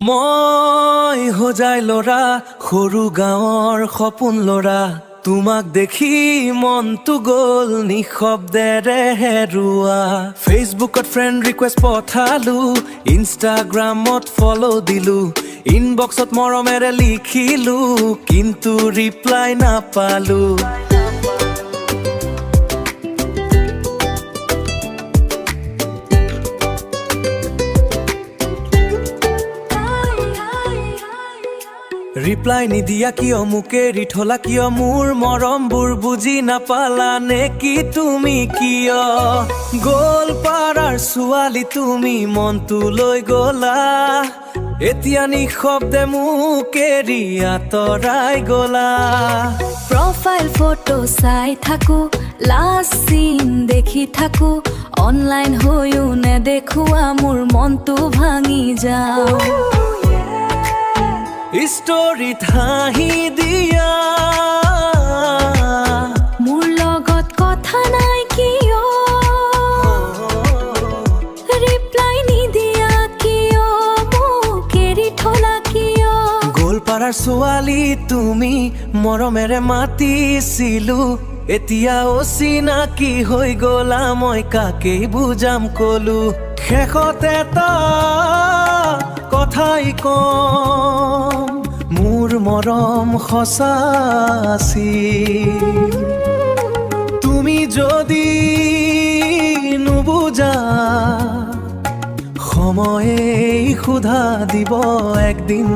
মই হোজাই ল'ৰা সৰু গাঁৱৰ সপোন ল'ৰা তোমাক দেখি মনটো গ'ল নিশব্দেৰে হেৰুৱা ফেচবুকত ফ্ৰেণ্ড ৰিকুৱেষ্ট পঠালো ইনষ্টাগ্ৰামত ফ'ল' দিলো ইনবক্সত মৰমেৰে লিখিলো কিন্তু ৰিপ্লাই নাপালো ৰিপ্লাই নিদিয়া কিয় মোক এৰি থলা কিয় মোৰ মৰমবোৰ বুজি নাপালা নেকি তুমি কিয় গোৱালপাৰাৰ ছোৱালী তুমি মনটো লৈ গ'লা এতিয়া নিশব্দে মোক এৰি আঁতৰাই গ'লা প্ৰফাইল ফটো চাই থাকো লাষ্ট চিন দেখি থাকো অনলাইন হৈও নেদেখুৱা মোৰ মনটো ভাঙি যাওঁ ষ্টৰীত হাঁহি দিয়া মোৰ লগত কথা নাই কিয় ৰিপ্লাই নিদিয়া কিয় মোক এৰি থলা কিয় গোৱালপাৰাৰ ছোৱালী তুমি মৰমেৰে মাতিছিলো এতিয়া অচিনাকি হৈ গ'লা মই কাকেই বুজাম কলো শেষত এটা কথাই কম মোৰ মৰম সঁচা আছিল তুমি যদি নুবুজা সময়ে সোধা দিব একদিন